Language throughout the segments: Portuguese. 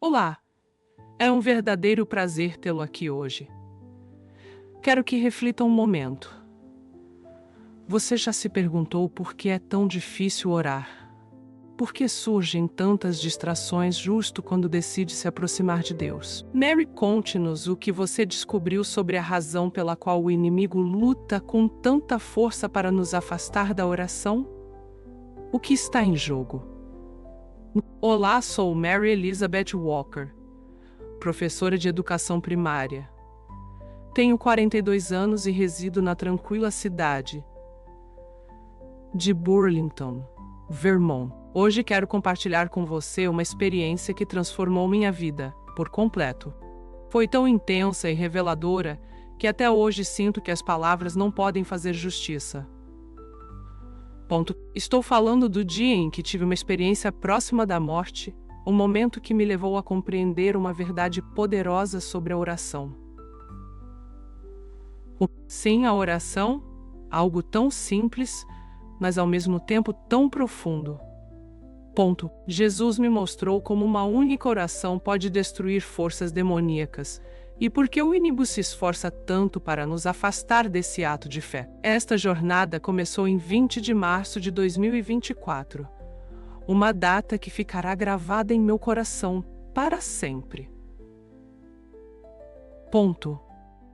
Olá, é um verdadeiro prazer tê-lo aqui hoje. Quero que reflita um momento. Você já se perguntou por que é tão difícil orar? Por que surgem tantas distrações justo quando decide se aproximar de Deus? Mary, conte-nos o que você descobriu sobre a razão pela qual o inimigo luta com tanta força para nos afastar da oração. O que está em jogo? Olá, sou Mary Elizabeth Walker, professora de educação primária. Tenho 42 anos e resido na tranquila cidade de Burlington, Vermont. Hoje quero compartilhar com você uma experiência que transformou minha vida por completo. Foi tão intensa e reveladora que até hoje sinto que as palavras não podem fazer justiça. Estou falando do dia em que tive uma experiência próxima da morte, um momento que me levou a compreender uma verdade poderosa sobre a oração. Sim, a oração, algo tão simples, mas ao mesmo tempo tão profundo. Jesus me mostrou como uma única oração pode destruir forças demoníacas, e por que o inimigo se esforça tanto para nos afastar desse ato de fé. Esta jornada começou em 20 de março de 2024, uma data que ficará gravada em meu coração para sempre.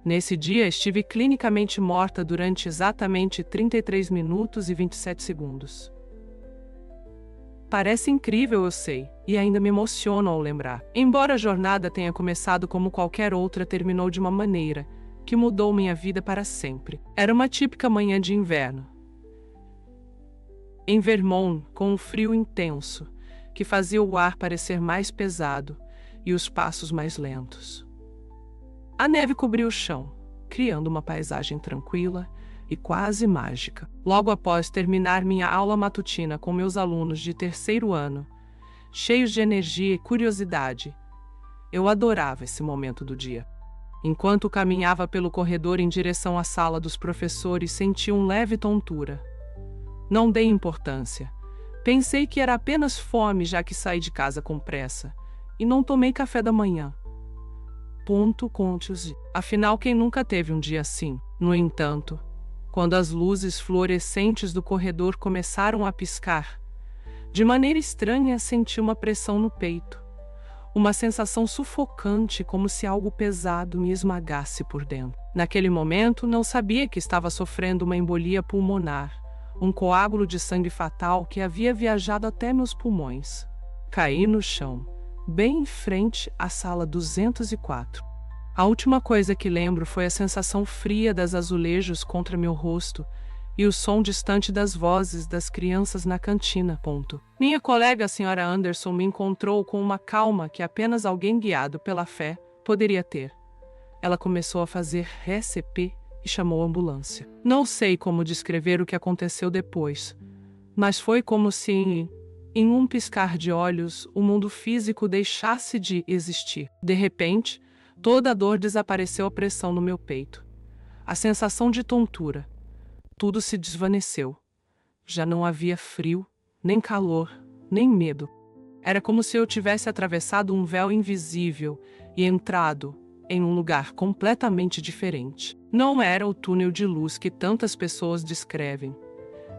Nesse dia estive clinicamente morta durante exatamente 33 minutos e 27 segundos. Parece incrível, eu sei, e ainda me emociono ao lembrar. Embora a jornada tenha começado como qualquer outra, terminou de uma maneira que mudou minha vida para sempre. Era uma típica manhã de inverno, em Vermont, com um frio intenso, que fazia o ar parecer mais pesado e os passos mais lentos. A neve cobriu o chão, criando uma paisagem tranquila e quase mágica. Logo após terminar minha aula matutina com meus alunos de terceiro ano, cheios de energia e curiosidade, eu adorava esse momento do dia. Enquanto caminhava pelo corredor em direção à sala dos professores, senti uma leve tontura. Não dei importância. Pensei que era apenas fome, já que saí de casa com pressa, e não tomei café da manhã. Afinal, quem nunca teve um dia assim? No entanto, quando as luzes fluorescentes do corredor começaram a piscar, de maneira estranha senti uma pressão no peito, uma sensação sufocante, como se algo pesado me esmagasse por dentro. Naquele momento, não sabia que estava sofrendo uma embolia pulmonar, um coágulo de sangue fatal que havia viajado até meus pulmões. Caí no chão, bem em frente à sala 204. A última coisa que lembro foi a sensação fria das azulejos contra meu rosto e o som distante das vozes das crianças na cantina. Minha colega, a senhora Anderson, me encontrou com uma calma que apenas alguém guiado pela fé poderia ter. Ela começou a fazer RCP e chamou a ambulância. Não sei como descrever o que aconteceu depois, mas foi como se, em um piscar de olhos, o mundo físico deixasse de existir. De repente, toda a dor desapareceu, a pressão no meu peito, a sensação de tontura. Tudo se desvaneceu. Já não havia frio, nem calor, nem medo. Era como se eu tivesse atravessado um véu invisível e entrado em um lugar completamente diferente. Não era o túnel de luz que tantas pessoas descrevem.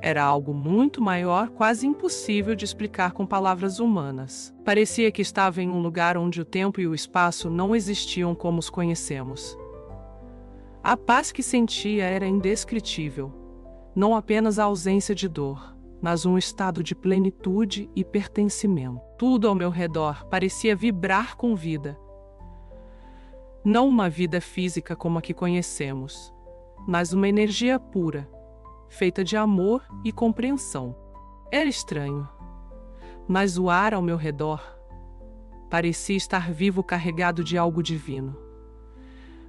Era algo muito maior, quase impossível de explicar com palavras humanas. Parecia que estava em um lugar onde o tempo e o espaço não existiam como os conhecemos. A paz que sentia era indescritível. Não apenas a ausência de dor, mas um estado de plenitude e pertencimento. Tudo ao meu redor parecia vibrar com vida. Não uma vida física como a que conhecemos, mas uma energia pura, feita de amor e compreensão. Era estranho, mas o ar ao meu redor parecia estar vivo, carregado de algo divino.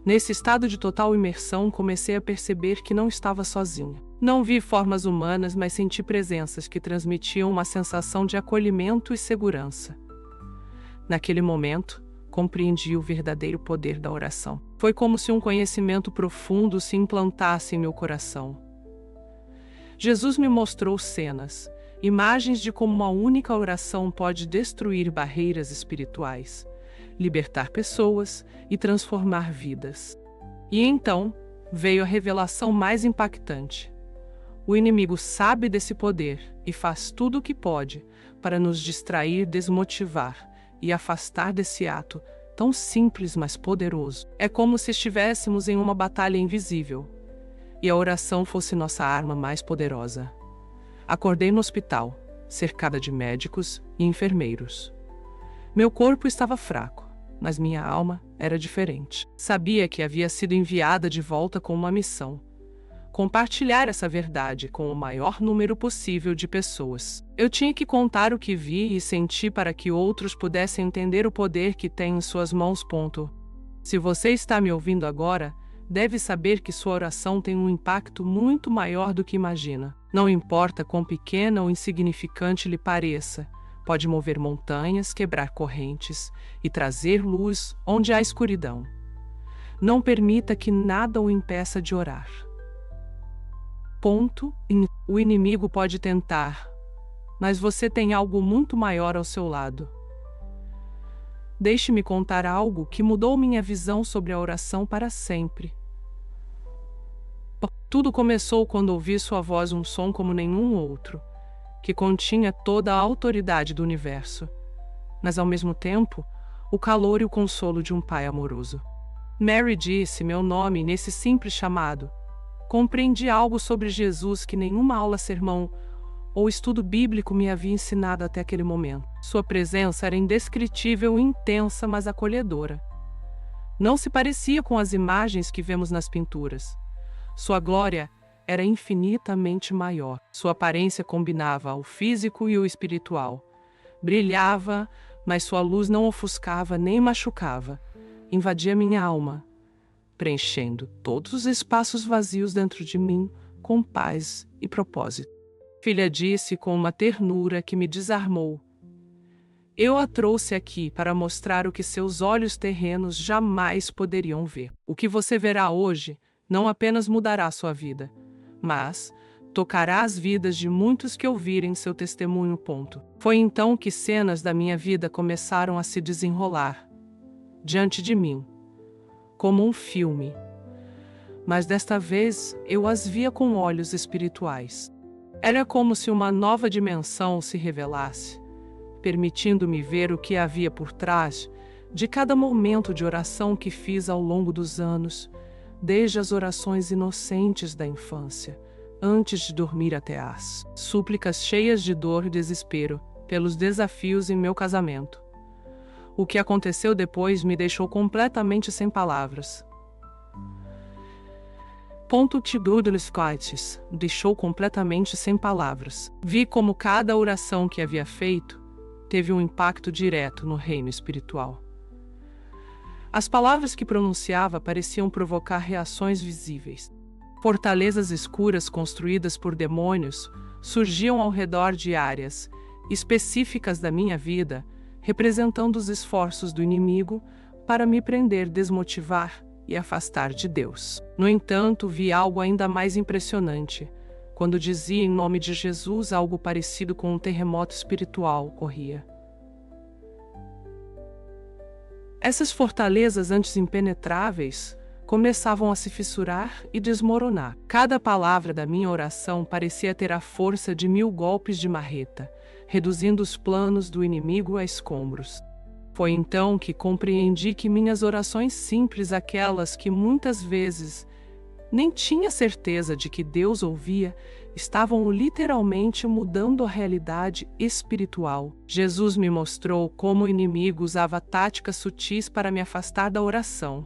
Nesse estado de total imersão, comecei a perceber que não estava sozinha. Não vi formas humanas, mas senti presenças que transmitiam uma sensação de acolhimento e segurança. Naquele momento, compreendi o verdadeiro poder da oração. Foi como se um conhecimento profundo se implantasse em meu coração. Jesus me mostrou cenas, imagens de como uma única oração pode destruir barreiras espirituais, libertar pessoas e transformar vidas. E então veio a revelação mais impactante. O inimigo sabe desse poder e faz tudo o que pode para nos distrair, desmotivar e afastar desse ato tão simples, mas poderoso. É como se estivéssemos em uma batalha invisível e a oração fosse nossa arma mais poderosa. Acordei no hospital, cercada de médicos e enfermeiros. Meu corpo estava fraco, mas minha alma era diferente. Sabia que havia sido enviada de volta com uma missão: compartilhar essa verdade com o maior número possível de pessoas. Eu tinha que contar o que vi e senti para que outros pudessem entender o poder que tem em suas mãos. Se você está me ouvindo agora, deve saber que sua oração tem um impacto muito maior do que imagina. Não importa quão pequena ou insignificante lhe pareça, pode mover montanhas, quebrar correntes e trazer luz onde há escuridão. Não permita que nada o impeça de orar. O inimigo pode tentar, mas você tem algo muito maior ao seu lado. Deixe-me contar algo que mudou minha visão sobre a oração para sempre. Tudo começou quando ouvi sua voz, um som como nenhum outro, que continha toda a autoridade do universo, mas ao mesmo tempo, o calor e o consolo de um pai amoroso. Mary disse meu nome nesse simples chamado. Compreendi algo sobre Jesus que nenhuma aula, sermão ou estudo bíblico me havia ensinado até aquele momento. Sua presença era indescritível, intensa, mas acolhedora. Não se parecia com as imagens que vemos nas pinturas. Sua glória era infinitamente maior. Sua aparência combinava o físico e o espiritual. Brilhava, mas sua luz não ofuscava nem machucava. Invadia minha alma, preenchendo todos os espaços vazios dentro de mim com paz e propósito. Filha disse com uma ternura que me desarmou: eu a trouxe aqui para mostrar o que seus olhos terrenos jamais poderiam ver. O que você verá hoje não apenas mudará sua vida, mas tocará as vidas de muitos que ouvirem seu testemunho. Foi então que cenas da minha vida começaram a se desenrolar diante de mim, como um filme. Mas desta vez eu as via com olhos espirituais. Era como se uma nova dimensão se revelasse, permitindo-me ver o que havia por trás de cada momento de oração que fiz ao longo dos anos, desde as orações inocentes da infância, antes de dormir, até as súplicas cheias de dor e desespero pelos desafios em meu casamento. O que aconteceu depois me deixou completamente sem palavras. Deixou completamente sem palavras. Vi como cada oração que havia feito teve um impacto direto no reino espiritual. As palavras que pronunciava pareciam provocar reações visíveis. Fortalezas escuras construídas por demônios surgiam ao redor de áreas específicas da minha vida, representando os esforços do inimigo para me prender, desmotivar e afastar de Deus. No entanto, vi algo ainda mais impressionante. Quando dizia em nome de Jesus, algo parecido com um terremoto espiritual ocorria. Essas fortalezas antes impenetráveis começavam a se fissurar e desmoronar. Cada palavra da minha oração parecia ter a força de 1000 golpes de marreta, reduzindo os planos do inimigo a escombros. Foi então que compreendi que minhas orações simples, aquelas que muitas vezes nem tinha certeza de que Deus ouvia, estavam literalmente mudando a realidade espiritual. Jesus me mostrou como o inimigo usava táticas sutis para me afastar da oração.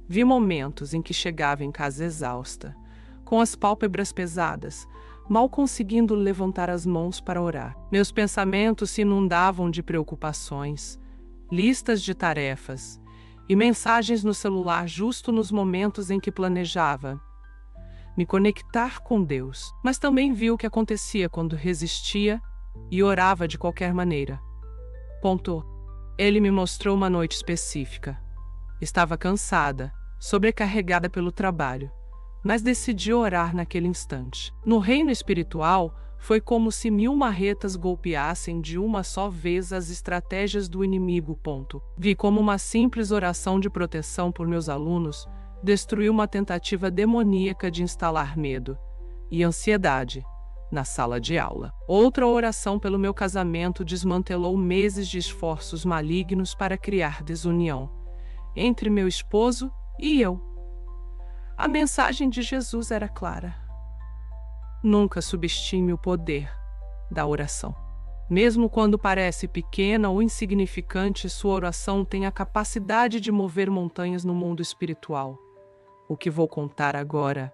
Vi momentos em que chegava em casa exausta, com as pálpebras pesadas, mal conseguindo levantar as mãos para orar. Meus pensamentos se inundavam de preocupações, listas de tarefas e mensagens no celular justo nos momentos em que planejava me conectar com Deus. Mas também vi o que acontecia quando resistia e orava de qualquer maneira. Ele me mostrou uma noite específica. Estava cansada, sobrecarregada pelo trabalho, mas decidi orar naquele instante. No reino espiritual, Foi como se 1000 marretas golpeassem de uma só vez as estratégias do inimigo. Vi como uma simples oração de proteção por meus alunos destruiu uma tentativa demoníaca de instalar medo e ansiedade na sala de aula. Outra oração pelo meu casamento desmantelou meses de esforços malignos para criar desunião entre meu esposo e eu. A mensagem de Jesus era clara: nunca subestime o poder da oração. Mesmo quando parece pequena ou insignificante, sua oração tem a capacidade de mover montanhas no mundo espiritual. O que vou contar agora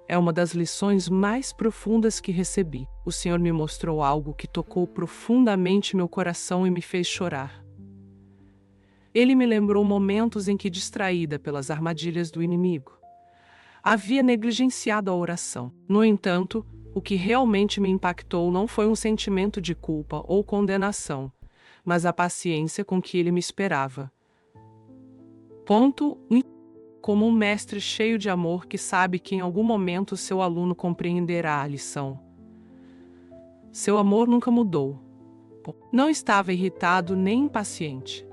é uma das lições mais profundas que recebi. O Senhor me mostrou algo que tocou profundamente meu coração e me fez chorar. Ele me lembrou momentos em que, distraída pelas armadilhas do inimigo, havia negligenciado a oração. No entanto, o que realmente me impactou não foi um sentimento de culpa ou condenação, mas a paciência com que ele me esperava. Como um mestre cheio de amor que sabe que em algum momento seu aluno compreenderá a lição. Seu amor nunca mudou. Não estava irritado nem impaciente.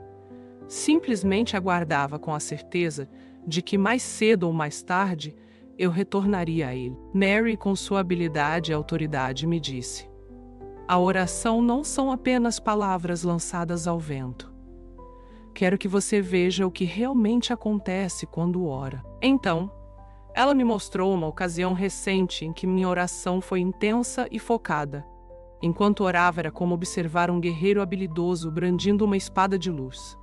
Simplesmente aguardava com a certeza de que mais cedo ou mais tarde eu retornaria a ele. Mary, com sua habilidade e autoridade, me disse: a oração não são apenas palavras lançadas ao vento. Quero que você veja o que realmente acontece quando ora. Então, ela me mostrou uma ocasião recente em que minha oração foi intensa e focada. Enquanto orava, era como observar um guerreiro habilidoso brandindo uma espada de luz.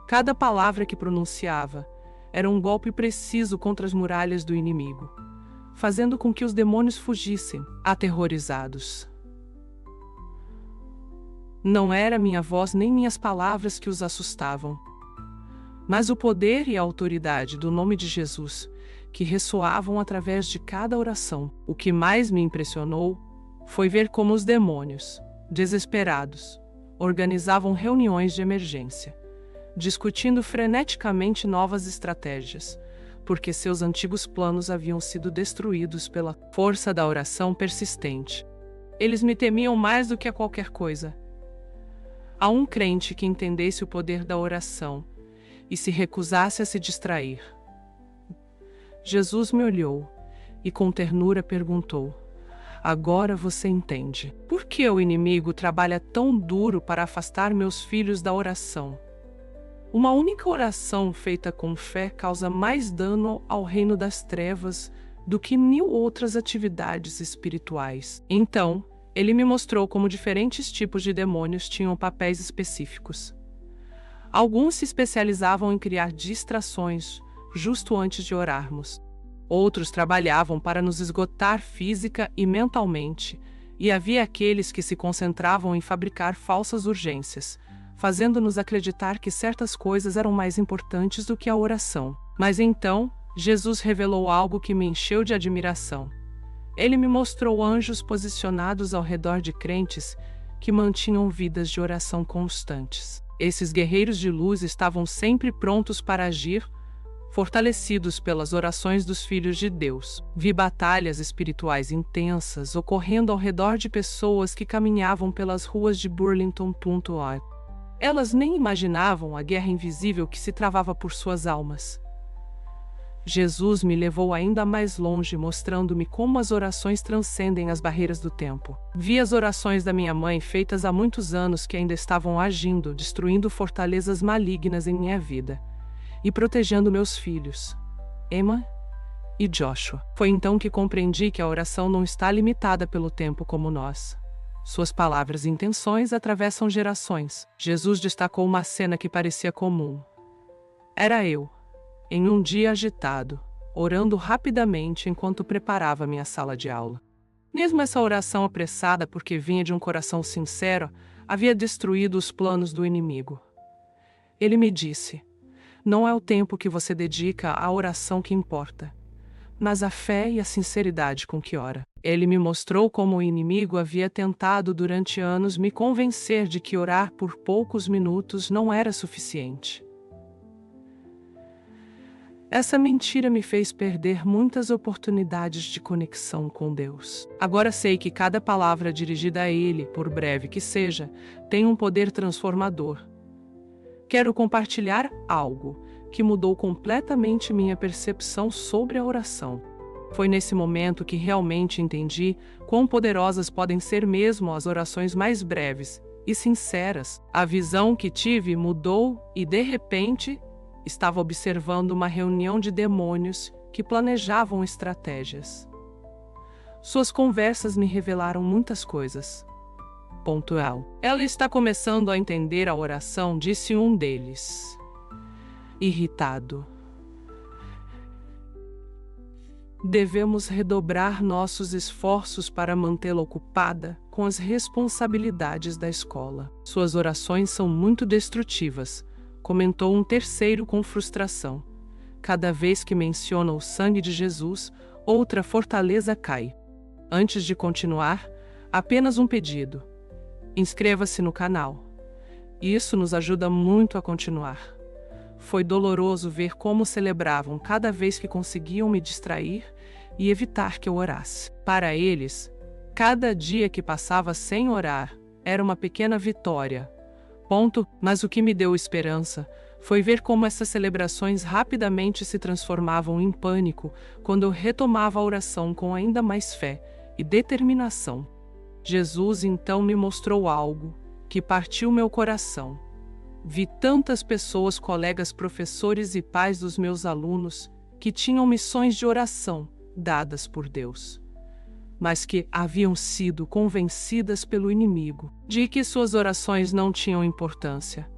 Cada palavra que pronunciava era um golpe preciso contra as muralhas do inimigo, fazendo com que os demônios fugissem, aterrorizados. Não era minha voz nem minhas palavras que os assustavam, mas o poder e a autoridade do nome de Jesus, que ressoavam através de cada oração. O que mais me impressionou foi ver como os demônios, desesperados, organizavam reuniões de emergência, discutindo freneticamente novas estratégias, porque seus antigos planos haviam sido destruídos pela força da oração persistente. Eles me temiam mais do que a qualquer coisa. A um crente que entendesse o poder da oração e se recusasse a se distrair. Jesus me olhou e com ternura perguntou: agora você entende por que o inimigo trabalha tão duro para afastar meus filhos da oração? Uma única oração feita com fé causa mais dano ao reino das trevas do que 1000 outras atividades espirituais. Então, ele me mostrou como diferentes tipos de demônios tinham papéis específicos. Alguns se especializavam em criar distrações justo antes de orarmos. Outros trabalhavam para nos esgotar física e mentalmente, e havia aqueles que se concentravam em fabricar falsas urgências, fazendo-nos acreditar que certas coisas eram mais importantes do que a oração. Mas então, Jesus revelou algo que me encheu de admiração. Ele me mostrou anjos posicionados ao redor de crentes que mantinham vidas de oração constantes. Esses guerreiros de luz estavam sempre prontos para agir, fortalecidos pelas orações dos filhos de Deus. Vi batalhas espirituais intensas ocorrendo ao redor de pessoas que caminhavam pelas ruas de Burlington. Elas nem imaginavam a guerra invisível que se travava por suas almas. Jesus me levou ainda mais longe, mostrando-me como as orações transcendem as barreiras do tempo. Vi as orações da minha mãe feitas há muitos anos que ainda estavam agindo, destruindo fortalezas malignas em minha vida e protegendo meus filhos, Emma e Joshua. Foi então que compreendi que a oração não está limitada pelo tempo como nós. Suas palavras e intenções atravessam gerações. Jesus destacou uma cena que parecia comum. Era eu, em um dia agitado, orando rapidamente enquanto preparava minha sala de aula. Mesmo essa oração apressada, porque vinha de um coração sincero, havia destruído os planos do inimigo. Ele me disse: não é o tempo que você dedica à oração que importa, mas a fé e a sinceridade com que ora. Ele me mostrou como o inimigo havia tentado durante anos me convencer de que orar por poucos minutos não era suficiente. Essa mentira me fez perder muitas oportunidades de conexão com Deus. Agora sei que cada palavra dirigida a Ele, por breve que seja, tem um poder transformador. Quero compartilhar algo que mudou completamente minha percepção sobre a oração. Foi nesse momento que realmente entendi quão poderosas podem ser mesmo as orações mais breves e sinceras. A visão que tive mudou e, de repente, estava observando uma reunião de demônios que planejavam estratégias. Suas conversas me revelaram muitas coisas. Pontual. Ela está começando a entender a oração, disse um deles. Irritado. Devemos redobrar nossos esforços para mantê-la ocupada com as responsabilidades da escola. Suas orações são muito destrutivas, comentou um terceiro com frustração. Cada vez que menciona o sangue de Jesus, outra fortaleza cai. Antes de continuar, apenas um pedido. Inscreva-se no canal. Isso nos ajuda muito a continuar. Foi doloroso ver como celebravam cada vez que conseguiam me distrair e evitar que eu orasse. Para eles, cada dia que passava sem orar era uma pequena vitória. Mas o que me deu esperança foi ver como essas celebrações rapidamente se transformavam em pânico quando eu retomava a oração com ainda mais fé e determinação. Jesus então me mostrou algo que partiu meu coração. Vi tantas pessoas, colegas, professores e pais dos meus alunos, que tinham missões de oração dadas por Deus, mas que haviam sido convencidas pelo inimigo de que suas orações não tinham importância.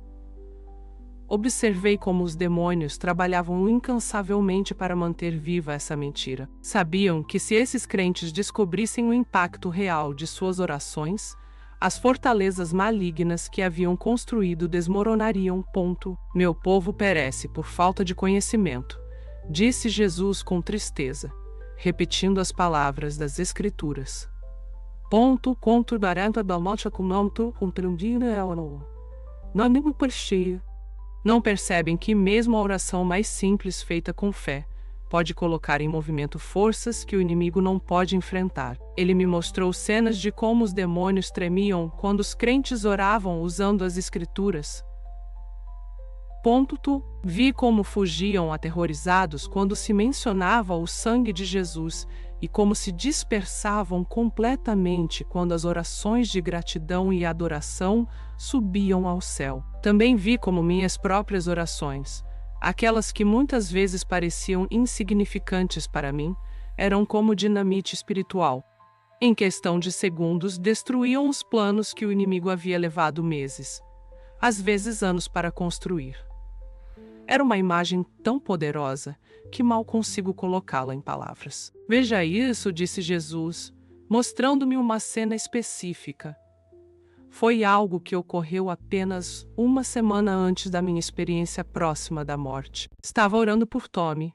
Observei como os demônios trabalhavam incansavelmente para manter viva essa mentira. Sabiam que se esses crentes descobrissem o impacto real de suas orações, as fortalezas malignas que haviam construído desmoronariam. Meu povo perece por falta de conhecimento, disse Jesus com tristeza, repetindo as palavras das Escrituras. Não percebem que mesmo a oração mais simples feita com fé pode colocar em movimento forças que o inimigo não pode enfrentar. Ele me mostrou cenas de como os demônios tremiam quando os crentes oravam usando as Escrituras. Vi como fugiam aterrorizados quando se mencionava o sangue de Jesus e como se dispersavam completamente quando as orações de gratidão e adoração subiam ao céu. Também vi como minhas próprias orações, aquelas que muitas vezes pareciam insignificantes para mim, eram como dinamite espiritual. Em questão de segundos, destruíam os planos que o inimigo havia levado meses, às vezes anos, para construir. Era uma imagem tão poderosa que mal consigo colocá-la em palavras. Veja isso, disse Jesus, mostrando-me uma cena específica. Foi algo que ocorreu apenas uma semana antes da minha experiência próxima da morte. Estava orando por Tommy,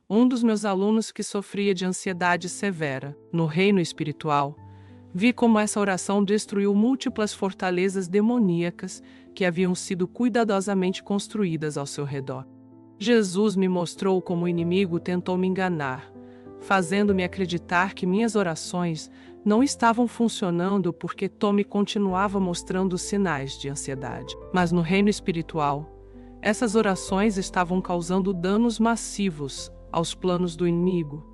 um dos meus alunos que sofria de ansiedade severa. No reino espiritual, vi como essa oração destruiu múltiplas fortalezas demoníacas que haviam sido cuidadosamente construídas ao seu redor. Jesus me mostrou como o inimigo tentou me enganar, fazendo-me acreditar que minhas orações não estavam funcionando porque Tommy continuava mostrando sinais de ansiedade. Mas no reino espiritual, essas orações estavam causando danos massivos aos planos do inimigo,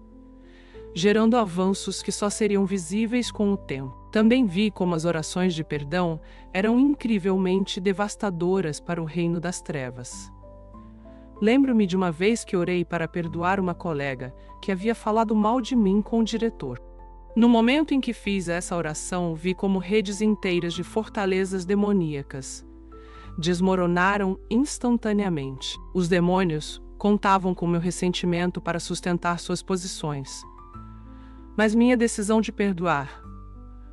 gerando avanços que só seriam visíveis com o tempo. Também vi como as orações de perdão eram incrivelmente devastadoras para o reino das trevas. Lembro-me de uma vez que orei para perdoar uma colega que havia falado mal de mim com o diretor. No momento em que fiz essa oração, vi como redes inteiras de fortalezas demoníacas desmoronaram instantaneamente. Os demônios contavam com meu ressentimento para sustentar suas posições. Mas minha decisão de perdoar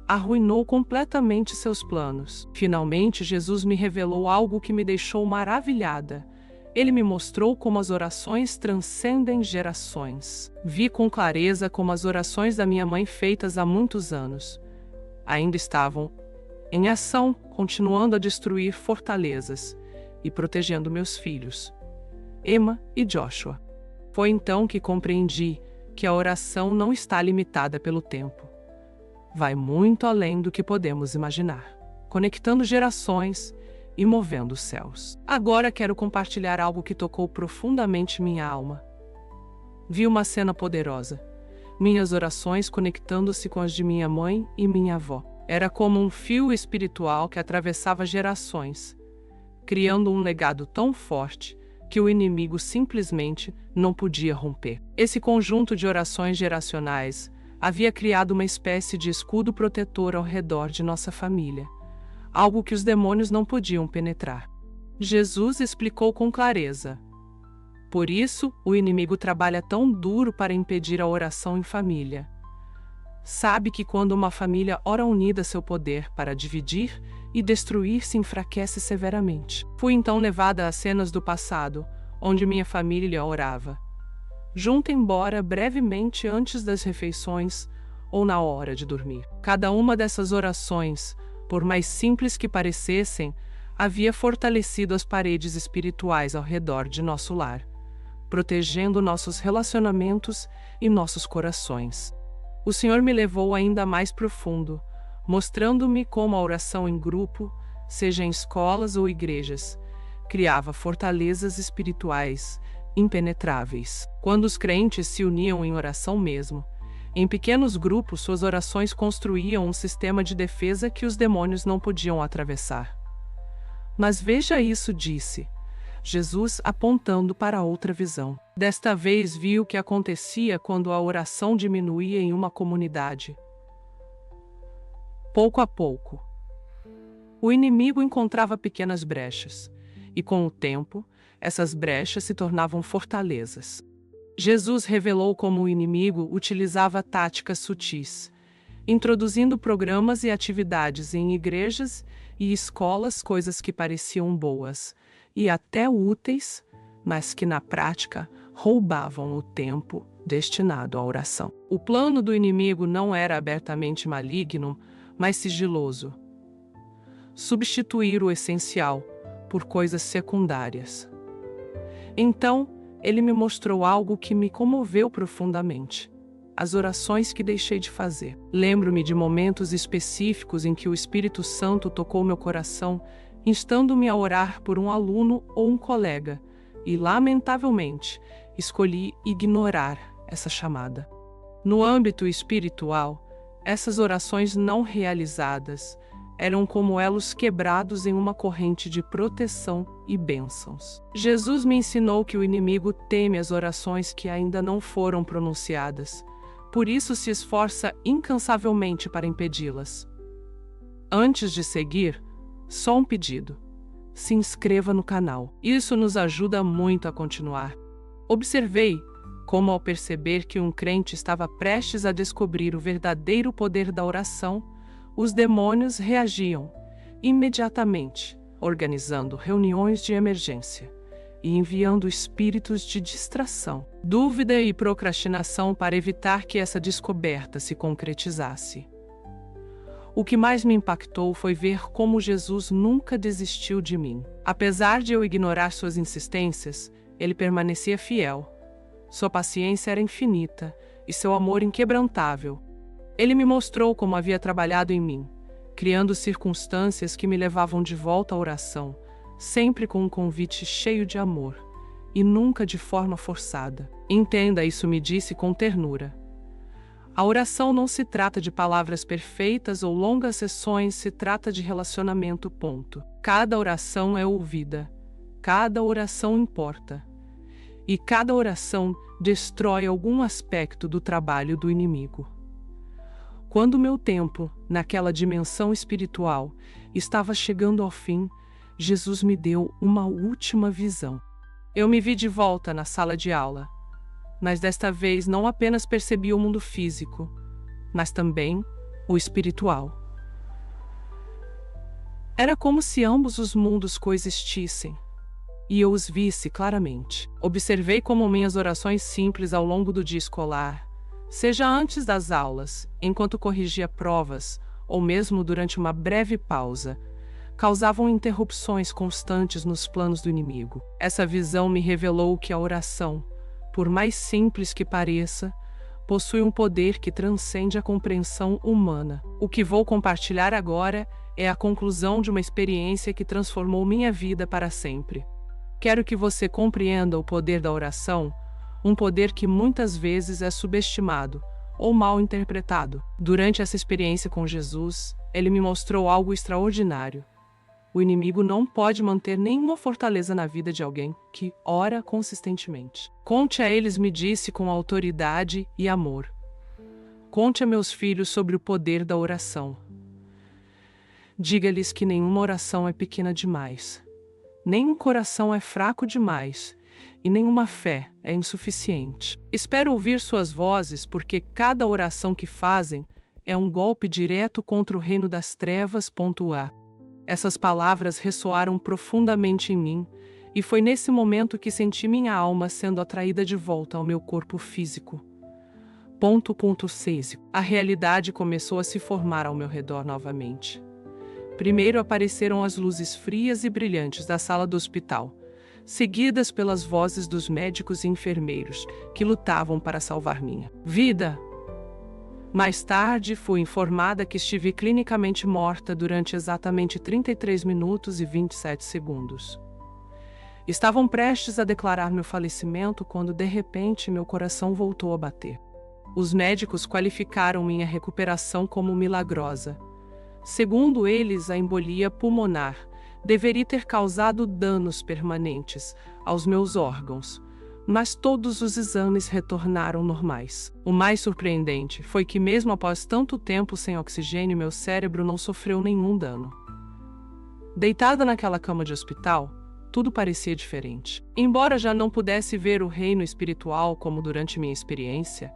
arruinou completamente seus planos. Finalmente, Jesus me revelou algo que me deixou maravilhada. Ele me mostrou como as orações transcendem gerações. Vi com clareza como as orações da minha mãe feitas há muitos anos ainda estavam em ação, continuando a destruir fortalezas e protegendo meus filhos, Emma e Joshua. Foi então que compreendi que a oração não está limitada pelo tempo. Vai muito além do que podemos imaginar, conectando gerações e movendo os céus. Agora quero compartilhar algo que tocou profundamente minha alma. Vi uma cena poderosa. Minhas orações conectando-se com as de minha mãe e minha avó. Era como um fio espiritual que atravessava gerações, criando um legado tão forte que o inimigo simplesmente não podia romper. Esse conjunto de orações geracionais havia criado uma espécie de escudo protetor ao redor de nossa família, algo que os demônios não podiam penetrar. Jesus explicou com clareza: por isso, o inimigo trabalha tão duro para impedir a oração em família. Sabe que quando uma família ora unida, seu poder para dividir e destruir se enfraquece severamente. Fui então levada a cenas do passado, onde minha família orava, junto embora brevemente antes das refeições ou na hora de dormir. Cada uma dessas orações, por mais simples que parecessem, havia fortalecido as paredes espirituais ao redor de nosso lar, protegendo nossos relacionamentos e nossos corações. O Senhor me levou ainda mais profundo, mostrando-me como a oração em grupo, seja em escolas ou igrejas, criava fortalezas espirituais impenetráveis. Quando os crentes se uniam em oração mesmo, em pequenos grupos, suas orações construíam um sistema de defesa que os demônios não podiam atravessar. Mas veja isso, disse Jesus, apontando para outra visão. Desta vez vi o que acontecia quando a oração diminuía em uma comunidade. Pouco a pouco, o inimigo encontrava pequenas brechas, e com o tempo, essas brechas se tornavam fortalezas. Jesus revelou como o inimigo utilizava táticas sutis, introduzindo programas e atividades em igrejas e escolas, coisas que pareciam boas e até úteis, mas que na prática roubavam o tempo destinado à oração. O plano do inimigo não era abertamente maligno, mas sigiloso. Substituir o essencial por coisas secundárias. Então, ele me mostrou algo que me comoveu profundamente: as orações que deixei de fazer. Lembro-me de momentos específicos em que o Espírito Santo tocou meu coração, instando-me a orar por um aluno ou um colega, e, lamentavelmente, escolhi ignorar essa chamada. No âmbito espiritual, essas orações não realizadas eram como elos quebrados em uma corrente de proteção e bênçãos. Jesus me ensinou que o inimigo teme as orações que ainda não foram pronunciadas, por isso se esforça incansavelmente para impedi-las. Antes de seguir, só um pedido: se inscreva no canal. Isso nos ajuda muito a continuar. Observei como, ao perceber que um crente estava prestes a descobrir o verdadeiro poder da oração, os demônios reagiam imediatamente, organizando reuniões de emergência e enviando espíritos de distração, dúvida e procrastinação para evitar que essa descoberta se concretizasse. O que mais me impactou foi ver como Jesus nunca desistiu de mim. Apesar de eu ignorar suas insistências, ele permanecia fiel. Sua paciência era infinita e seu amor inquebrantável. Ele me mostrou como havia trabalhado em mim, criando circunstâncias que me levavam de volta à oração, sempre com um convite cheio de amor e nunca de forma forçada. Entenda, isso me disse com ternura. A oração não se trata de palavras perfeitas ou longas sessões, se trata de relacionamento, ponto. Cada oração é ouvida, cada oração importa, e cada oração destrói algum aspecto do trabalho do inimigo. Quando meu tempo, naquela dimensão espiritual, estava chegando ao fim, Jesus me deu uma última visão. Eu me vi de volta na sala de aula, mas desta vez não apenas percebi o mundo físico, mas também o espiritual. Era como se ambos os mundos coexistissem, e eu os visse claramente. Observei como minhas orações simples ao longo do dia escolar, seja antes das aulas, enquanto corrigia provas, ou mesmo durante uma breve pausa, causavam interrupções constantes nos planos do inimigo. Essa visão me revelou que a oração, por mais simples que pareça, possui um poder que transcende a compreensão humana. O que vou compartilhar agora é a conclusão de uma experiência que transformou minha vida para sempre. Quero que você compreenda o poder da oração, um poder que muitas vezes é subestimado ou mal interpretado. Durante essa experiência com Jesus, ele me mostrou algo extraordinário. O inimigo não pode manter nenhuma fortaleza na vida de alguém que ora consistentemente. Conte a eles, me disse com autoridade e amor. Conte a meus filhos sobre o poder da oração. Diga-lhes que nenhuma oração é pequena demais, nenhum coração é fraco demais e nenhuma fé é insuficiente. Espero ouvir suas vozes, porque cada oração que fazem é um golpe direto contra o reino das trevas. Essas palavras ressoaram profundamente em mim, e foi nesse momento que senti minha alma sendo atraída de volta ao meu corpo físico. 6. A realidade começou a se formar ao meu redor novamente. Primeiro apareceram as luzes frias e brilhantes da sala do hospital, seguidas pelas vozes dos médicos e enfermeiros que lutavam para salvar minha vida. Mais tarde, fui informada que estive clinicamente morta durante exatamente 33 minutos e 27 segundos. Estavam prestes a declarar meu falecimento quando, de repente, meu coração voltou a bater. Os médicos qualificaram minha recuperação como milagrosa. Segundo eles, a embolia pulmonar deveria ter causado danos permanentes aos meus órgãos, mas todos os exames retornaram normais. O mais surpreendente foi que, mesmo após tanto tempo sem oxigênio, meu cérebro não sofreu nenhum dano. Deitada naquela cama de hospital, tudo parecia diferente. Embora já não pudesse ver o reino espiritual como durante minha experiência,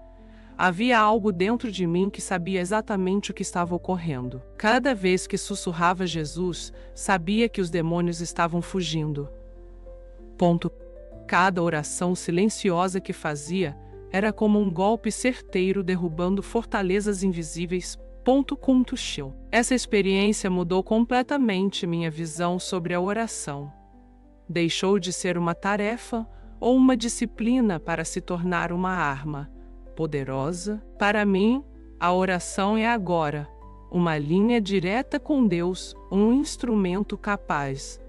havia algo dentro de mim que sabia exatamente o que estava ocorrendo. Cada vez que sussurrava Jesus, sabia que os demônios estavam fugindo. Cada oração silenciosa que fazia era como um golpe certeiro derrubando fortalezas invisíveis. Essa experiência mudou completamente minha visão sobre a oração. Deixou de ser uma tarefa ou uma disciplina para se tornar uma arma poderosa. Para mim, a oração é agora uma linha direta com Deus, um instrumento capaz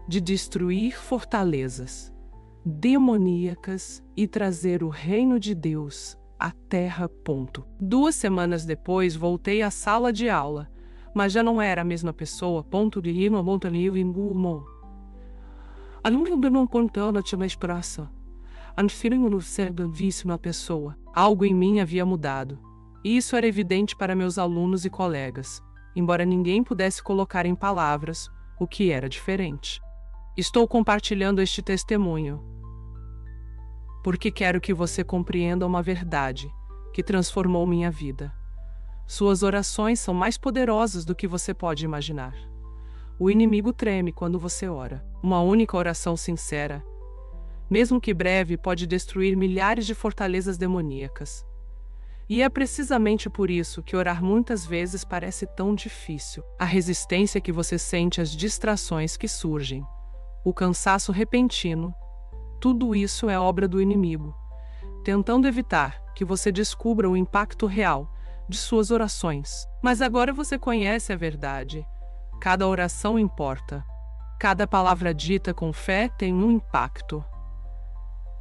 de destruir fortalezas demoníacas e trazer o reino de Deus à terra. 2 semanas depois, voltei à sala de aula, mas já não era a mesma pessoa. Algo em mim havia mudado, e isso era evidente para meus alunos e colegas, embora ninguém pudesse colocar em palavras o que era diferente. Estou compartilhando este testemunho porque quero que você compreenda uma verdade que transformou minha vida. Suas orações são mais poderosas do que você pode imaginar. O inimigo treme quando você ora. Uma única oração sincera, mesmo que breve, pode destruir milhares de fortalezas demoníacas. E é precisamente por isso que orar muitas vezes parece tão difícil. A resistência que você sente às distrações que surgem, o cansaço repentino, tudo isso é obra do inimigo, tentando evitar que você descubra o impacto real de suas orações. Mas agora você conhece a verdade. Cada oração importa. Cada palavra dita com fé tem um impacto.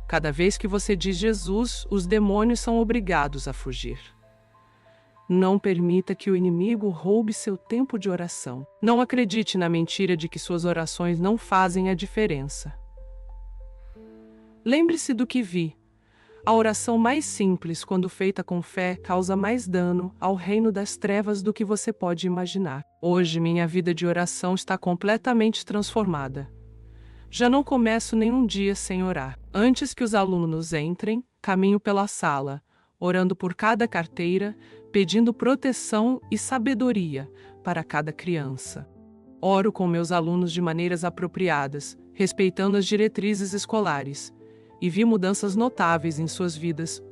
Cada vez que você diz Jesus, os demônios são obrigados a fugir. Não permita que o inimigo roube seu tempo de oração. Não acredite na mentira de que suas orações não fazem a diferença. Lembre-se do que vi. A oração mais simples, quando feita com fé, causa mais dano ao reino das trevas do que você pode imaginar. Hoje, minha vida de oração está completamente transformada. Já não começo nenhum dia sem orar. Antes que os alunos entrem, caminho pela sala, orando por cada carteira, pedindo proteção e sabedoria para cada criança. Oro com meus alunos de maneiras apropriadas, respeitando as diretrizes escolares, e vi mudanças notáveis em suas vidas.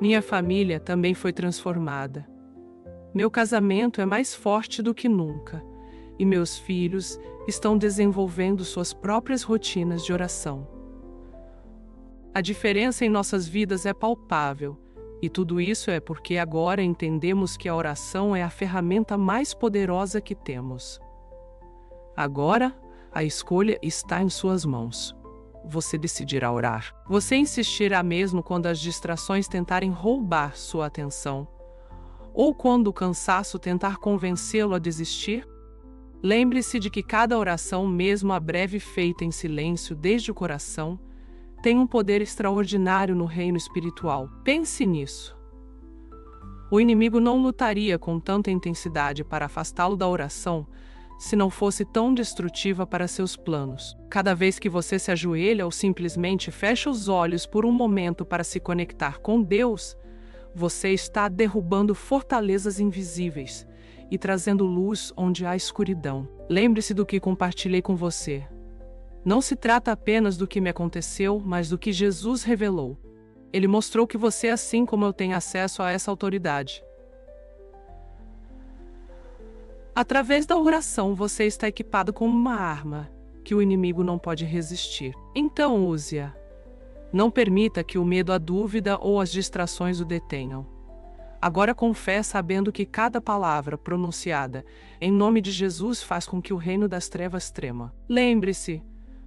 Minha família também foi transformada. Meu casamento é mais forte do que nunca, e meus filhos estão desenvolvendo suas próprias rotinas de oração. A diferença em nossas vidas é palpável, e tudo isso é porque agora entendemos que a oração é a ferramenta mais poderosa que temos. Agora, a escolha está em suas mãos. Você decidirá orar. Você insistirá mesmo quando as distrações tentarem roubar sua atenção? Ou quando o cansaço tentar convencê-lo a desistir? Lembre-se de que cada oração, mesmo a breve feita em silêncio desde o coração, tem um poder extraordinário no reino espiritual. Pense nisso. O inimigo não lutaria com tanta intensidade para afastá-lo da oração se não fosse tão destrutiva para seus planos. Cada vez que você se ajoelha ou simplesmente fecha os olhos por um momento para se conectar com Deus, você está derrubando fortalezas invisíveis e trazendo luz onde há escuridão. Lembre-se do que compartilhei com você. Não se trata apenas do que me aconteceu, mas do que Jesus revelou. Ele mostrou que você, assim como eu, tem acesso a essa autoridade. Através da oração, você está equipado com uma arma que o inimigo não pode resistir. Então use-a. Não permita que o medo, a dúvida ou as distrações o detenham. Agora confé sabendo que cada palavra pronunciada em nome de Jesus faz com que o reino das trevas trema. Lembre-se,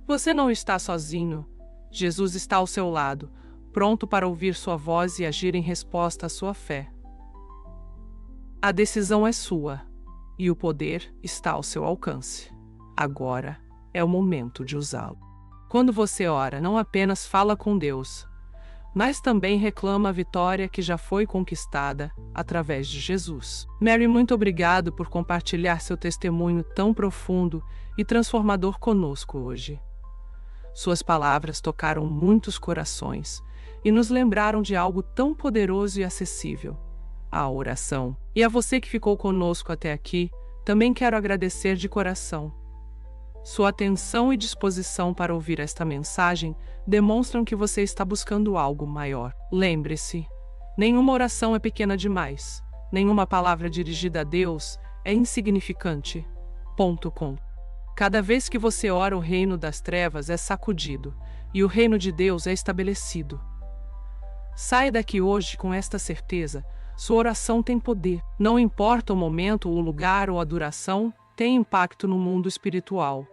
você não está sozinho. Jesus está ao seu lado, pronto para ouvir sua voz e agir em resposta à sua fé. A decisão é sua. E o poder está ao seu alcance. Agora é o momento de usá-lo. Quando você ora, não apenas fala com Deus, mas também reclama a vitória que já foi conquistada através de Jesus. Mary, muito obrigado por compartilhar seu testemunho tão profundo e transformador conosco hoje. Suas palavras tocaram muitos corações e nos lembraram de algo tão poderoso e acessível: a oração. E a você que ficou conosco até aqui, também quero agradecer de coração. Sua atenção e disposição para ouvir esta mensagem demonstram que você está buscando algo maior. Lembre-se, nenhuma oração é pequena demais, nenhuma palavra dirigida a Deus é insignificante. .com. Cada vez que você ora, o reino das trevas é sacudido e o reino de Deus é estabelecido. Saia daqui hoje com esta certeza: sua oração tem poder. Não importa o momento, o lugar ou a duração, tem impacto no mundo espiritual.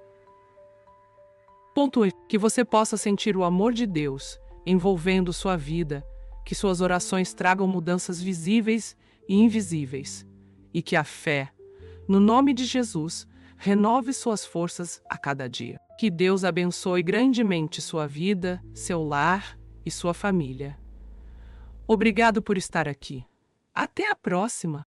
Que você possa sentir o amor de Deus envolvendo sua vida, que suas orações tragam mudanças visíveis e invisíveis, e que a fé, no nome de Jesus, renove suas forças a cada dia. Que Deus abençoe grandemente sua vida, seu lar e sua família. Obrigado por estar aqui. Até a próxima!